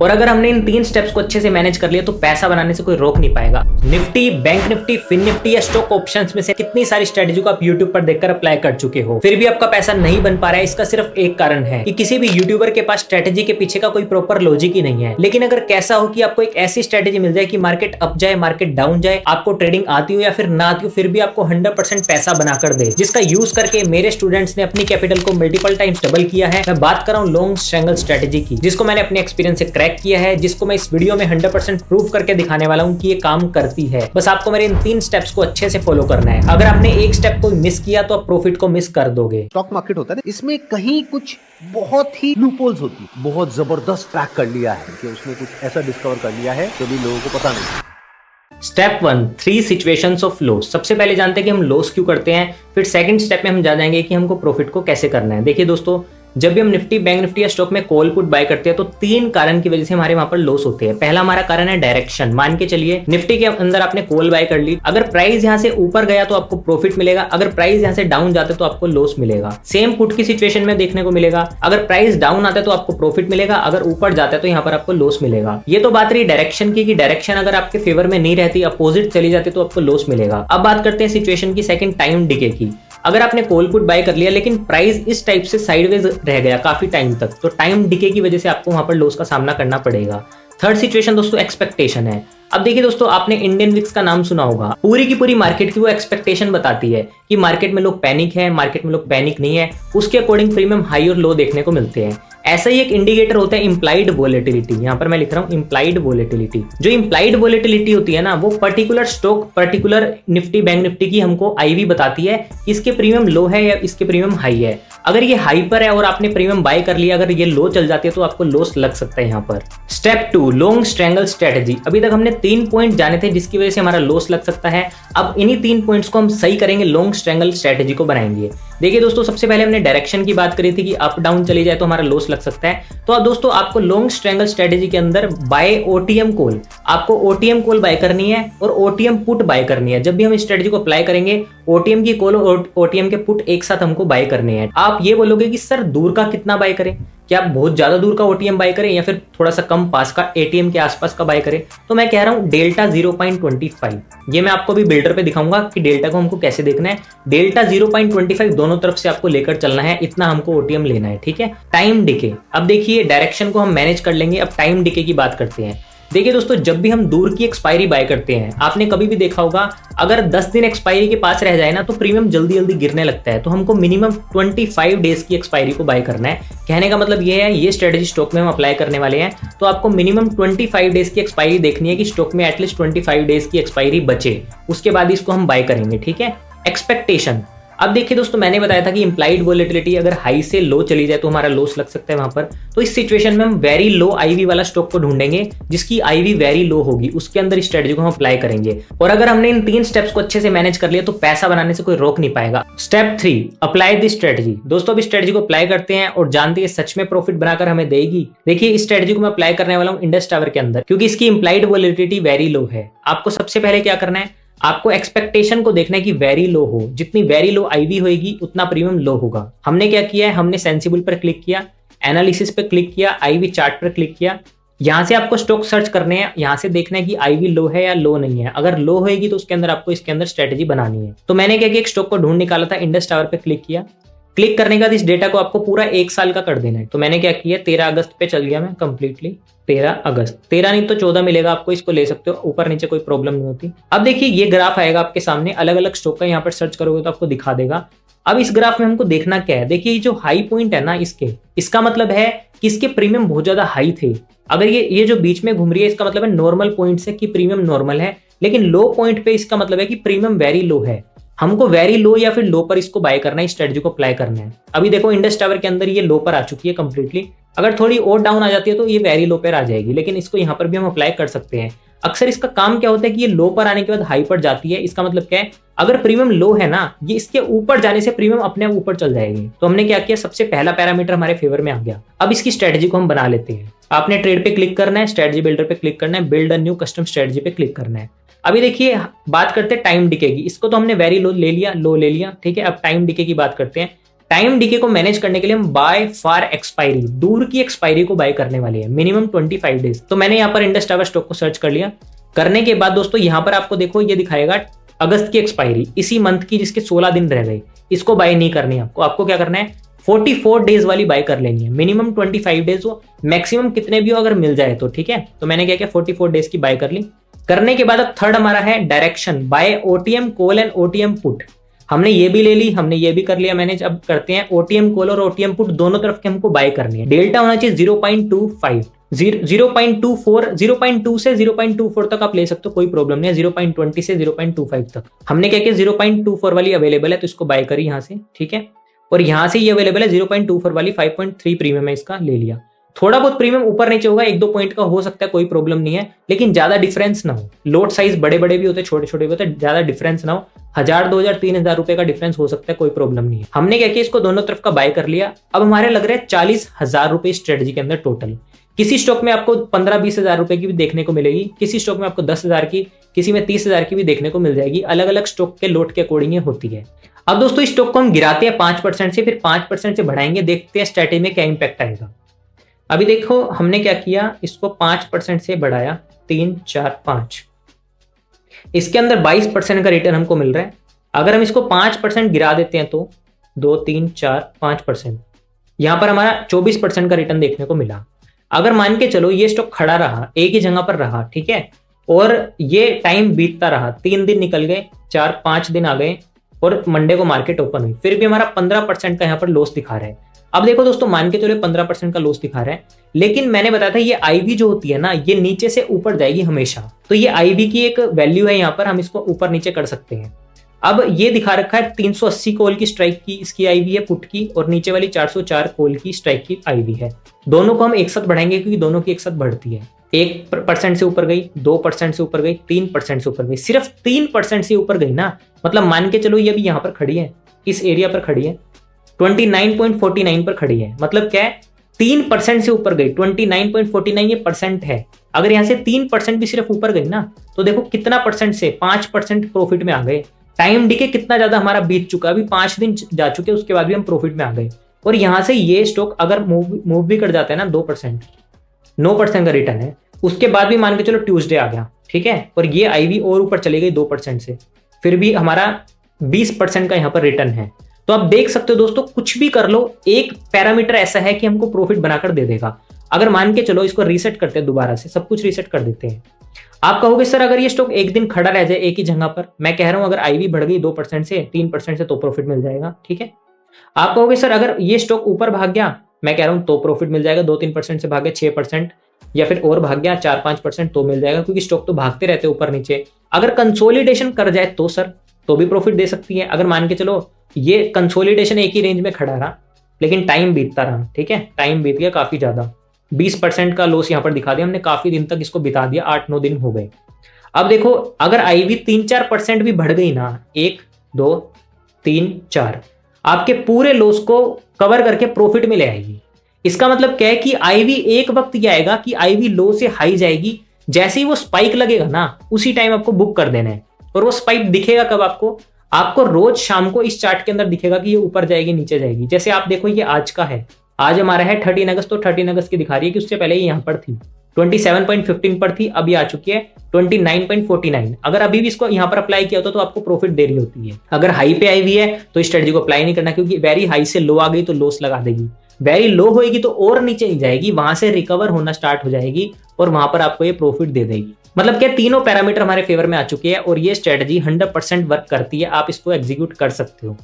और अगर हमने इन 3 स्टेप्स को अच्छे से मैनेज कर लिया तो पैसा बनाने से कोई रोक नहीं पाएगा। Nifty, bank Nifty, Fin Nifty या स्टॉक ऑप्शंस में से कितनी सारी स्ट्रेटेजी को आप यूट्यूब पर देखकर अप्लाई कर चुके हो, फिर भी आपका पैसा नहीं बन पा रहा है। इसका सिर्फ एक कारण है कि किसी भी यूट्यूबर के पास स्ट्रेटेजी के पीछे का कोई प्रॉपर लॉजिक ही नहीं है। लेकिन अगर कैसा हो कि आपको एक ऐसी स्ट्रेटेजी मिल जाए कि मार्केट अप जाए, मार्केट डाउन जाए, आपको ट्रेडिंग आती हो या फिर ना आती हो, फिर भी आपको 100% पैसा बनाकर दे, जिसका यूज करके मेरे स्टूडेंट्स ने अपनी कैपिटल को मल्टीपल टाइम्स डबल किया है। मैं बात कर रहा हूं लॉन्ग स्ट्रैंगल स्ट्रेटेजी की, जिसको मैंने अपने एक्सपीरियंस से क्रैक किया है, जिसको मैं इस वीडियो में 100% प्रूव करके दिखाने वाला हूं कि ये काम करती है। बस आपको मेरे इन 3 स्टेप्स को अच्छे से फॉलो करना है। अगर आपने एक स्टेप को मिस किया तो आप प्रॉफिट को मिस कर दोगे। स्टॉक मार्केट होता है ना, इसमें कहीं कुछ बहुत ही लूपहोल्स होती है। बहुत जबरदस्त ट्रैक कर लिया है कि उसने कुछ ऐसा डिस्कवर कर लिया है जो भी लोगों को पता नहीं। Step 1, 3 situations of loss. सबसे पहले जानते हैं कि हम लॉस क्यों करते हैं, फिर सेकंड स्टेप में हम जानेंगे कि हमको प्रॉफिट को कैसे करना है। देखिए दोस्तों, जब भी हम निफ्टी, बैंक निफ्टी या स्टॉक में कॉल पुट बाय करते हैं तो 3 कारण की वजह से हमारे वहां पर लॉस होते हैं। पहला हमारा कारण है डायरेक्शन। मान के चलिए निफ्टी के अंदर आपने कॉल बाय कर ली, अगर प्राइस यहां से ऊपर गया तो आपको प्रॉफिट मिलेगा, अगर प्राइस यहां से डाउन जाते तो आपको लॉस मिलेगा। सेम पुट की सिचुएशन में देखने को मिलेगा, अगर प्राइस डाउन आता है तो आपको प्रॉफिट मिलेगा, अगर ऊपर जाता है तो यहाँ पर आपको लॉस मिलेगा। ये तो बात रही डायरेक्शन की, कि डायरेक्शन अगर आपके फेवर में नहीं रहती, अपोजिट चली जाती तो आपको लॉस मिलेगा। अब बात करते हैं सिचुएशन की सेकंड, टाइम डिके की। अगर आपने कॉल पुट बाय कर लिया लेकिन प्राइस इस टाइप से साइडवेज रह गया काफी टाइम तक, तो टाइम डिके की वजह से आपको वहां पर लॉस का सामना करना पड़ेगा। थर्ड सिचुएशन दोस्तों एक्सपेक्टेशन है। अब देखिए दोस्तों, आपने इंडियन विक्स का नाम सुना होगा। पूरी की पूरी मार्केट की वो एक्सपेक्टेशन बताती है कि मार्केट में लोग पैनिक है, मार्केट में लोग पैनिक नहीं है, उसके अकॉर्डिंग प्रीमियम हाई और लो देखने को मिलते हैं। ऐसा ही एक इंडिकेटर होता है इंप्लाइड वोलेटिलिटी। यहां पर मैं लिख रहा हूं इंप्लाइड वोलेटिलिटी। जो इंप्लाइड वोलेटिलिटी होती है ना, वो particular stock, particular Nifty, bank Nifty की हमको आईवी बताती है इसके प्रीमियम लो है या इसके प्रीमियम हाई है। अगर ये हाई पर है और आपने प्रीमियम बाय कर लिया, अगर ये लो चल जाती है तो आपको लॉस लग सकता है यहाँ पर। Step 2, long strangle strategy. अभी तक हमने 3 पॉइंट जाने थे जिसकी वजह से हमारा लॉस लग सकता है। अब इन्हीं 3 पॉइंट्स को हम सही करेंगे, लॉन्ग स्ट्रैंगल स्ट्रेटेजी को बनाएंगे। देखिए दोस्तों, सबसे पहले हमने डायरेक्शन की बात करी थी कि अप डाउन चली जाए तो हमारा लॉस लग सकता है। तो अब दोस्तों आपको लॉन्ग स्ट्रैंगल स्ट्रेटेजी के अंदर बाय ओटीएम कॉल, आपको ओटीएम कॉल बाय करनी है और ओटीएम पुट बाय करनी है। जब भी हम इस स्ट्रेटेजी को अप्लाई करेंगे, ओटीएम की कॉल और ओटीएम के पुट एक साथ हमको बाय करने हैं। आप ये बोलोगे कि सर दूर का कितना बाय करें, क्या आप बहुत ज्यादा दूर का ओटीएम बाय करें या फिर थोड़ा सा कम पास का एटीएम के आसपास का बाय करें? तो मैं कह रहा हूं डेल्टा 0.25। ये मैं आपको भी बिल्डर पे दिखाऊंगा कि डेल्टा को हमको कैसे देखना है। डेल्टा 0.25 दोनों तरफ से आपको लेकर चलना है, इतना हमको ओटीएम लेना है, ठीक है। Time decay. अब देखिए डायरेक्शन को हम मैनेज कर लेंगे, अब टाइम डिके की बात करते हैं। देखिए दोस्तों, जब भी हम दूर की एक्सपायरी बाय करते हैं, आपने कभी भी देखा होगा अगर 10 दिन एक्सपायरी के पास रह जाए ना तो प्रीमियम जल्दी जल्दी गिरने लगता है। तो हमको मिनिमम 25 डेज की एक्सपायरी को बाय करना है। कहने का मतलब ये है, ये स्ट्रेटेजी स्टॉक में हम अप्लाई करने वाले हैं तो आपको मिनिमम 25 डेज की एक्सपायरी देखनी है कि स्टॉक में एटलीस्ट 25 डेज की एक्सपायरी बचे, उसके बाद इसको हम बाय करेंगे, ठीक है। एक्सपेक्टेशन। अब देखिए दोस्तों, मैंने बताया था कि इंप्लाइड वोलेटिलिटी अगर हाई से लो चली जाए तो हमारा लॉस लग सकता है वहां पर। तो इस सिचुएशन में हम वेरी लो आईवी वाला स्टॉक को ढूंढेंगे जिसकी आईवी वेरी लो होगी, उसके अंदर इस स्ट्रेटजी को हम अप्लाई करेंगे। और अगर हमने इन 3 स्टेप्स को अच्छे से मैनेज कर लिया तो पैसा बनाने से कोई रोक नहीं पाएगा। Step 3, apply this strategy. दोस्तों अब इस स्ट्रेटजी को अप्लाई करते हैं और जानते हैं सच में प्रॉफिट बनाकर हमें देगी। देखिए इस स्ट्रेटजी को मैं अप्लाई करने वाला हूँ इंडस टावर के अंदर, क्योंकि इसकी इंप्लाइड वोलेटिलिटी वेरी लो है। आपको सबसे पहले क्या करना है, आपको एक्सपेक्टेशन को देखना है कि वेरी लो हो। जितनी वेरी लो आईवी होगी उतना प्रीमियम लो होगा। हमने क्या किया है, हमने सेंसिबल पर क्लिक किया, एनालिसिस पर क्लिक किया, आईवी चार्ट पर क्लिक किया। यहां से आपको स्टॉक सर्च करने हैं, यहां से देखना है कि आईवी लो है या लो नहीं है। अगर लो होगी तो उसके अंदर आपको इसके अंदर स्ट्रेटेजी बनानी है। तो मैंने क्या किया, एक स्टॉक को ढूंढ निकाला था, इंडस टावर पे क्लिक किया। क्लिक करने के बाद इस डेटा को आपको पूरा 1 साल का कर देना है। तो मैंने क्या किया, 13 अगस्त पे चल गया मैं कंप्लीटली। 13 अगस्त, 13 नहीं तो 14 मिलेगा आपको, इसको ले सकते हो, ऊपर नीचे कोई प्रॉब्लम नहीं होती। अब देखिए ये ग्राफ आएगा आपके सामने, अलग अलग स्टॉक का यहाँ पर सर्च करोगे तो आपको दिखा देगा। अब इस ग्राफ में हमको देखना क्या है, देखिए जो हाई पॉइंट है ना इसका मतलब है कि इसके प्रीमियम बहुत ज्यादा हाई थे। अगर ये जो बीच में घूम रही है इसका मतलब है नॉर्मल पॉइंट से कि प्रीमियम नॉर्मल है, लेकिन लो पॉइंट पे इसका मतलब है कि प्रीमियम वेरी लो है। हमको वेरी लो या फिर लो पर इसको बाय करना है, स्ट्रेटजी को अप्लाई करना है। अभी देखो इंडस टावर के अंदर ये लो पर आ चुकी है कंप्लीटली। अगर थोड़ी और डाउन आ जाती है तो ये वेरी लो पर आ जाएगी, लेकिन इसको यहाँ पर भी हम अप्लाई कर सकते हैं। अक्सर इसका काम क्या होता है कि ये लो पर आने के बाद हाई पर जाती है। इसका मतलब क्या है, अगर प्रीमियम लो है ना, ये इसके ऊपर जाने से प्रीमियम अपने आप ऊपर चल जाएगी। तो हमने क्या किया, सबसे पहला पैरामीटर हमारे फेवर में आ गया। अब इसकी स्ट्रेटजी को हम बना लेते हैं। आपने ट्रेड पे क्लिक करना है, स्ट्रेटजी बिल्डर पे क्लिक करना है, build a new custom strategy पे क्लिक करना है। अभी देखिए बात करते हैं टाइम डिके की। इसको तो हमने वेरी लो ले लिया, ठीक है। अब टाइम डिके की बात करते हैं। टाइम डीके को मैनेज करने के लिए हम बाय फार एक्सपायरी, दूर की एक्सपायरी को बाय करने वाले हैं, मिनिमम 25 डेज। तो मैंने यहाँ पर इंडस टावर स्टॉक को सर्च कर लिया। करने के बाद दोस्तों यहाँ पर आपको देखो ये दिखाएगा अगस्त की एक्सपायरी, इसी मंथ की जिसके 16 दिन रह गए, इसको बाय नहीं करनी है आपको क्या करना है 44 डेज वाली बाय कर लेनी है, मिनिमम 25 डेज हो, मैक्सिमम कितने भी हो अगर मिल जाए तो ठीक है। तो मैंने क्या किया 44 डेज की बाय कर ली। करने के बाद अब थर्ड हमारा है direction by OTM call and OTM put. हमने ये भी ले ली, हमने ये भी कर लिया मैनेज। अब करते हैं ओटीएम कॉल और ओटीएम पुट दोनों तरफ के हमको बाय करनी है। डेल्टा होना चाहिए 0.25, 0.24, 0.2 से 0.24 तक आप ले सकते हो, कोई प्रॉब्लम नहीं है। 0.20 से 0.25 तक हमने क्या किया 0.24 वाली अवेलेबल है तो इसको बाय करी यहाँ से, ठीक है। और यहाँ से ये अवेलेबल है 0.24 वाली 5.3 प्रीमियम है, इसका ले लिया। थोड़ा बहुत प्रीमियम ऊपर नीचे होगा, 1-2 पॉइंट का हो सकता है, कोई प्रॉब्लम नहीं है, लेकिन ज्यादा डिफरेंस ना हो। लोड साइज बड़े बड़े भी होते हैं, छोटे छोटे भी होते हैं, ज्यादा डिफरेंस ना हो। 1000, 2000, 3000 रुपए का डिफरेंस हो सकता है, कोई प्रॉब्लम नहीं है। हमने क्या किया इसको दोनों तरफ का बाय कर लिया। अब हमारे लग रहे हैं 40,000 रुपए स्ट्रेटजी के अंदर टोटल। किसी स्टॉक में आपको 15-20 हजार रुपए की भी देखने को मिलेगी, किसी स्टॉक में आपको 10,000 की, किसी में 30,000 की भी देखने को मिल जाएगी। अलग अलग स्टॉक के लोट के अकॉर्डिंग ये होती है। अब दोस्तों इस स्टॉक को हम गिराते हैं 5% से, फिर 5% से बढ़ाएंगे, देखते हैं स्ट्रैटेजी में क्या इंपैक्ट आएगा। अभी देखो हमने क्या किया, इसको 5% से बढ़ाया, 3, 4, 5, इसके अंदर 22% का रिटर्न हमको मिल रहा है। अगर हम इसको 5% गिरा देते हैं तो 2, 3, 4, 5%, यहां पर हमारा 24% का रिटर्न देखने को मिला। अगर मान के चलो ये स्टॉक खड़ा रहा, एक ही जगह पर रहा, ठीक है, और ये टाइम बीतता रहा, 3 दिन निकल गए, 4-5 दिन आ गए और मंडे को मार्केट ओपन हुई, फिर भी हमारा 15% का यहाँ पर लॉस दिखा रहा है। अब देखो दोस्तों मान के चलो 15% का लॉस दिखा रहा है, लेकिन मैंने बताया था ये आईवी जो होती है ना, ये नीचे से ऊपर जाएगी हमेशा। तो ये आईवी की एक वैल्यू है, यहाँ पर हम इसको ऊपर नीचे कर सकते हैं। अब ये दिखा रखा है 380 कॉल की स्ट्राइक की इसकी आईवी है पुट की, और नीचे वाली 404 कॉल की स्ट्राइक की आईवी है। दोनों को हम एक साथ बढ़ाएंगे क्योंकि दोनों की एक साथ बढ़ती है। 1% से ऊपर गई, 2% से ऊपर गई, 3% से ऊपर गई, सिर्फ 3% से ऊपर गई ना, मतलब मान के चलो ये अभी यहाँ पर खड़ी है, इस एरिया पर खड़ी है, 29.49 पर खड़ी है, मतलब क्या है 3% से ऊपर गई, 29.49 ये परसेंट है। अगर यहाँ से 3% भी सिर्फ ऊपर गई ना, तो देखो कितना परसेंट से 5% प्रॉफिट में आ गए। टाइम डीके कितना ज्यादा हमारा बीत चुका, अभी 5 दिन जा चुके, उसके बाद भी हम प्रॉफिट में आ गए। और यहाँ से ये स्टॉक अगर मूव भी कर जाता है ना 2%, 9% का रिटर्न है, उसके बाद भी मान के चलो ट्यूसडे आ गया, ठीक है, और ये आईवी और ऊपर चली गई 2% से, फिर भी हमारा 20% का यहाँ पर रिटर्न है। तो आप देख सकते हो दोस्तों, कुछ भी कर लो, एक पैरामीटर ऐसा है कि हमको प्रॉफिट बनाकर दे देगा। अगर मान के चलो इसको रीसेट करते हैं, दोबारा से सब कुछ रीसेट कर देते हैं। आप कहोगे सर अगर ये स्टॉक एक दिन खड़ा रह जाए एक ही जगह पर, मैं कह रहा हूं अगर आईवी बढ़ गई 2% से 3% से तो प्रॉफिट मिल जाएगा, ठीक है। आप कहोगे सर अगर ये स्टॉक ऊपर भाग गया, मैं कह रहा हूं तो प्रॉफिट मिल जाएगा, 2-3% से भाग गया 6% या फिर और भाग गया 4-5% तो मिल जाएगा, क्योंकि स्टॉक तो भागते रहते ऊपर नीचे। अगर कंसोलिडेशन कर जाए तो सर तो भी प्रॉफिट दे सकती है। अगर मान के चलो ये कंसोलिडेशन एक ही रेंज में खड़ा रहा लेकिन टाइम बीतता रहा, ठीक है, टाइम बीत गया काफी ज्यादा, 20% का लॉस यहाँ पर दिखा दिया हमने, काफी दिन तक इसको बिता दिया, 8-9 दिन हो गए। अब देखो अगर आईवी 3-4% भी बढ़ गई ना, 1, 2, 3, 4, आपके पूरे लॉस को कवर करके प्रॉफिट में ले आएगी। इसका मतलब क्या है कि आईवी एक वक्त क्या आएगा कि आईवी लो से हाई जाएगी, जैसे ही वो स्पाइक लगेगा ना उसी टाइम आपको बुक कर देना है। और वो स्पाइक दिखेगा कब आपको रोज शाम को इस चार्ट के अंदर दिखेगा कि ये ऊपर जाएगी नीचे जाएगी। जैसे आप देखो ये आज का है, आज हमारा है 13 अगस्त, तो 13 अगस्त की दिखा रही है कि उससे पहले ये यहाँ पर थी 27.15 पर थी, अभी आ चुकी है 29.49। अगर अभी भी इसको यहाँ पर अप्लाई किया होता तो आपको प्रॉफिट दे रही होती है। अगर हाई पे आई हुई है तो इस स्ट्रेटजी को अप्लाई नहीं करना, क्योंकि वेरी हाई से लो आ गई तो लॉस लगा देगी, वेरी लो होगी तो और नीचे नहीं जाएगी, वहां से रिकवर होना स्टार्ट हो जाएगी और वहां पर आपको ये प्रॉफिट दे देगी। मतलब क्या तीनों पैरामीटर हमारे फेवर में आ चुके हैं और ये स्ट्रेटजी 100% वर्क करती है, आप इसको एग्जीक्यूट कर सकते हो।